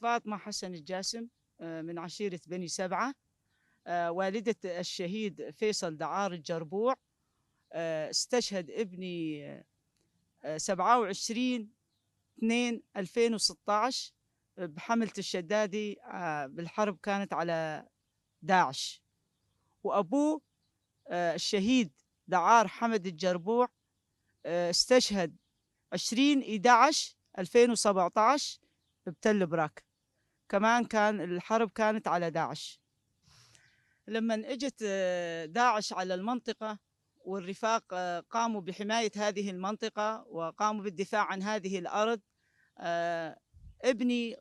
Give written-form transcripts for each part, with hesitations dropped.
فاطمة حسن الجاسم من عشيرة بني سبعة، والدة الشهيد فيصل دعار الجربوع. استشهد ابني 27/2/2016 بحملة الشدادي بالحرب كانت على داعش. وأبوه الشهيد دعار حمد الجربوع استشهد 20/11/2017 بتل براك، كمان كان الحرب كانت على داعش. لما اجت داعش على المنطقة والرفاق قاموا بحماية هذه المنطقة وقاموا بالدفاع عن هذه الأرض، ابني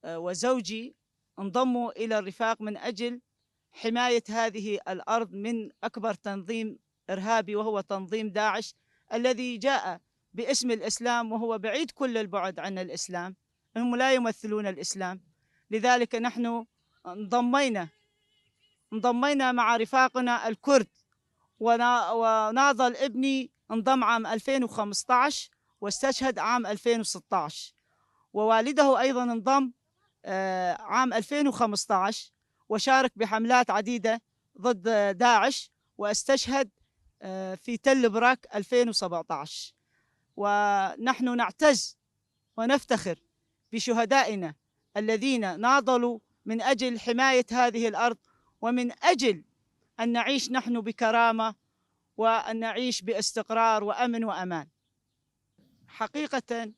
وزوجي انضموا إلى الرفاق من أجل حماية هذه الأرض من أكبر تنظيم إرهابي وهو تنظيم داعش، الذي جاء باسم الإسلام وهو بعيد كل البعد عن الإسلام. هم لا يمثلون الإسلام. لذلك نحن انضمينا مع رفاقنا الكرد، وناضل ابني انضم عام 2015 واستشهد عام 2016، ووالده أيضا انضم عام 2015 وشارك بحملات عديدة ضد داعش واستشهد في تل براك 2017. ونحن نعتز ونفتخر بشهدائنا الذين ناضلوا من أجل حماية هذه الأرض ومن أجل أن نعيش نحن بكرامة وأن نعيش باستقرار وأمن وأمان. حقيقة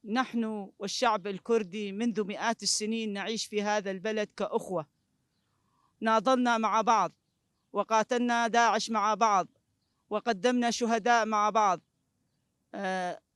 نحن والشعب الكردي منذ مئات السنين نعيش في هذا البلد كأخوة، ناضلنا مع بعض وقاتلنا داعش مع بعض وقدمنا شهداء مع بعض.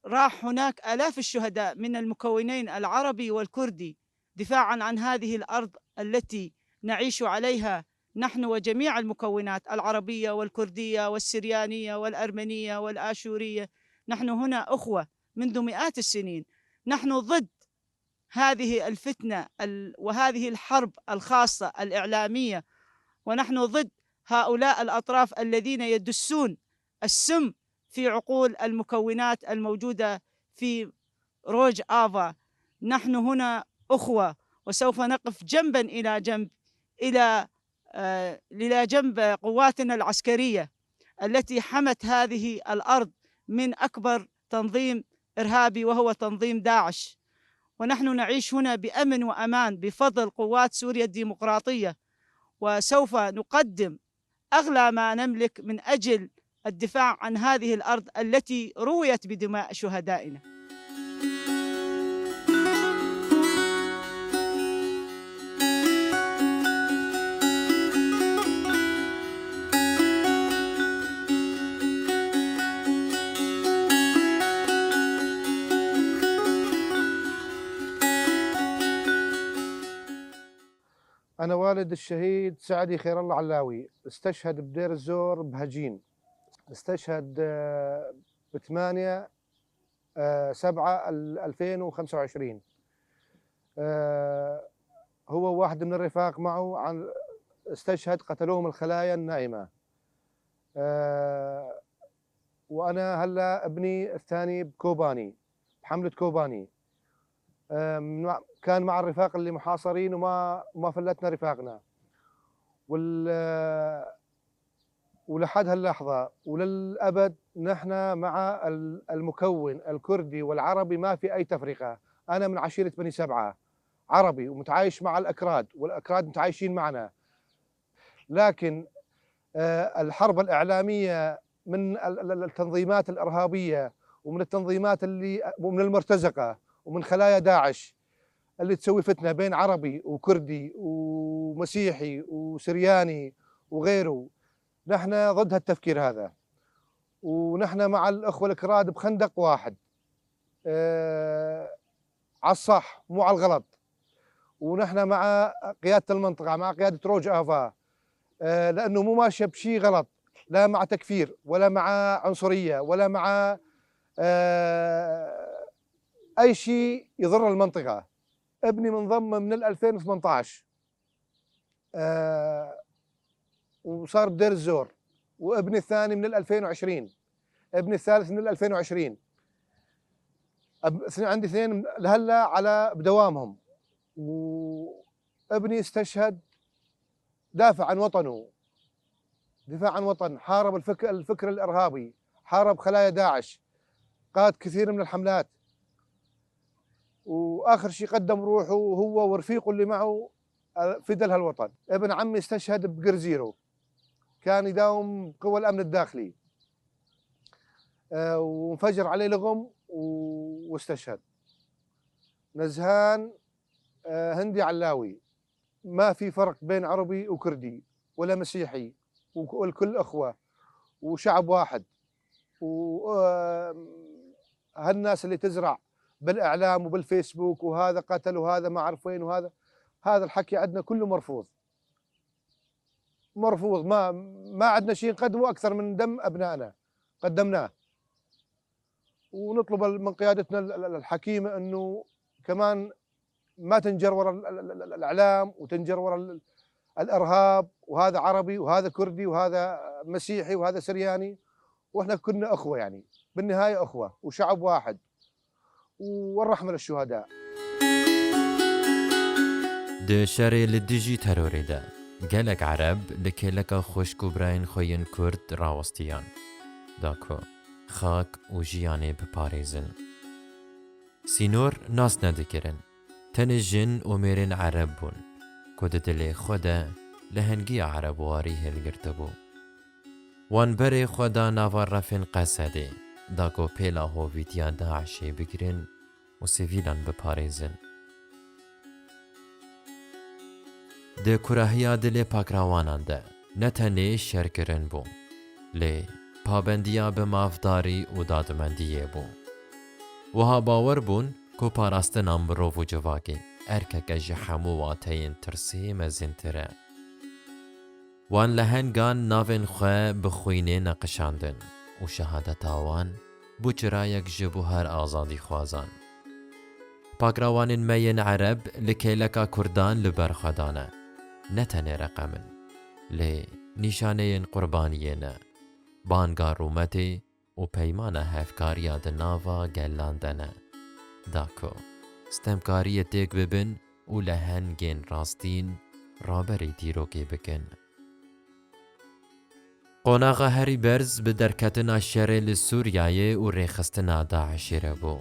راح هناك آلاف الشهداء من المكونين العربي والكردي دفاعا عن هذه الأرض التي نعيش عليها نحن وجميع المكونات العربية والكردية والسريانية والأرمنية والآشورية. نحن هنا أخوة منذ مئات السنين. نحن ضد هذه الفتنة وهذه الحرب الخاصة الإعلامية، ونحن ضد هؤلاء الأطراف الذين يدسون السم في عقول المكونات الموجودة في روج آفا. نحن هنا أخوة وسوف نقف جنبا إلى جنب إلى جنب قواتنا العسكرية التي حمت هذه الأرض من أكبر تنظيم إرهابي وهو تنظيم داعش. ونحن نعيش هنا بأمن وأمان بفضل قوات سوريا الديمقراطية، وسوف نقدم أغلى ما نملك من أجل الدفاع عن هذه الأرض التي رويت بدماء شهدائنا. أنا والد الشهيد سعدي خير الله علاوي، استشهد بدير الزور بهجين، استشهد ب8/7/2025. هو واحد من الرفاق معه استشهد، قتلوهم الخلايا النائمة. وأنا هلا ابني الثاني بكوباني، بحملة كوباني. كان مع الرفاق اللي محاصرين وما فلتنا رفاقنا، ولحد هاللحظة وللأبد نحن مع المكون الكردي والعربي، ما في أي تفرقة. أنا من عشيرة بني سبعة، عربي ومتعايش مع الأكراد، والأكراد متعايشين معنا. لكن الحرب الإعلامية من التنظيمات الإرهابية ومن التنظيمات ومن المرتزقة ومن خلايا داعش اللي تسوي فتنة بين عربي وكردي ومسيحي وسرياني وغيره، نحن ضد هالتفكير هذا. ونحن مع الأخوة الكراد بخندق واحد، على الصح مو على الغلط. ونحن مع قيادة المنطقة، مع قيادة روج آفا، لأنه مو ماشية بشيء غلط، لا مع تكفير ولا مع عنصرية ولا مع أي شيء يضر المنطقة. ابني منضم من 2018 وصار بدير الزور، وابني الثاني من 2020، ابني الثالث من 2020. عندي اثنين لهلا على بدوامهم، وابني استشهد دافع عن وطنه، دفاع عن وطن، حارب الفكر الإرهابي، حارب خلايا داعش، قاد كثير من الحملات، وآخر شيء قدم روحه هو ورفيقه اللي معه فدى لهالوطن. ابن عمي استشهد بقرزيرو، كان يداوم قوى الأمن الداخلي، وانفجر عليه لغم واستشهد. نزهان هندي علاوي، ما في فرق بين عربي وكردي ولا مسيحي، والكل أخوة وشعب واحد. وهالناس اللي تزرع بالإعلام وبالفيسبوك وهذا قتل وهذا ما أعرف وين وهذا، هذا الحكي عندنا كله مرفوض، مرفوض. ما عندنا شيء نقدمه أكثر من دم أبنائنا قدمناه. ونطلب من قيادتنا الحكيمة أنه كمان ما تنجر وراء الإعلام وتنجر وراء الإرهاب، وهذا عربي وهذا كردي وهذا مسيحي وهذا سرياني، وإحنا كنا أخوة، يعني بالنهاية أخوة وشعب واحد، والرحمة للشهداء. د شر لدجی تروری ده گلک عرب لکلک خوشک و براین خوین کرد راوستیان داکو خاک و جیانه بپاریزن. سینور ناس ندکرن تن جن و میرن عرب بون کد دل خوده لهنگی عرب واری هلگرتبو. وان بر خدا نوار رفن قصده داکو پیلا هویتیا داعشی بگرن و سیویلان بپاریزن. د کراهیا دل پاکراوانان ده نتنه شرکرن بو لی پابندیا به مافداری و دادمندیه بو. وها باور بون کو پاراستن امرو و جواگی ارکک جحمو واتین ترسی مزنتره. وان لهنگان ناون خواه بخوینه نقشاندن و شهادت آوان بو چرایک جبو هر آزادی خوازان. پاکراوان مین عرب لکیلکا کردان لبرخدانه نتنه رقمن لی نشانه قربانیه نه بانگا رومته و پیمان هفکاریا دناوا گلاندنه داکو ستمکاری تیک ببن و لهنگین راستین رابری دیروکی بکن. قوناغا هری برز به درکتنا شر لسوریای و ریخستنا داعشی رو بو.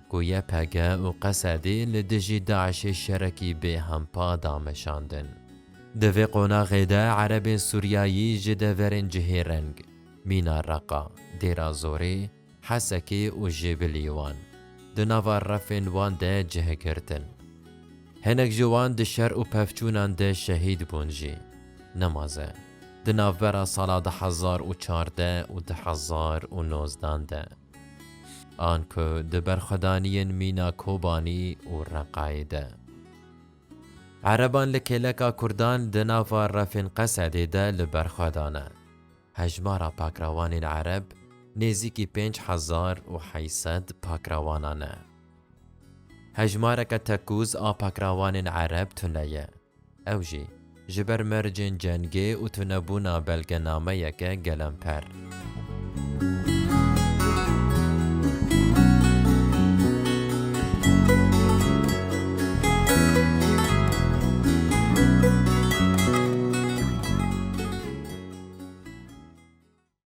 گویا پگه و قصده لدجی داعش شرکی به همپا دامشاندن. دوی قوناغی ده عرب سوریایی جده ورن جهی رنگ، مینا رقا، دیرا زوری، حسکی و جبلیوان. دناوار رفن وان ده جه کرتن. هنک جوان ده شر و پفچونان ده شهید بونجی. نمازه. دناورا سالا 2014 و 2019 ده. آنکو دبرخدانین مینا کوبانی و رقایده. عربان لکلکا کردان دناوا رفن قصده ده لبرخدانه. هجمارا پاکراوان عرب نزیکی 5800 پاکراوانانه. هجمارا که تکوز پاکراوان عرب تنیه. اوجی جبر مرجن جنگی و تنبونا بلگنامه یکه گلمپر.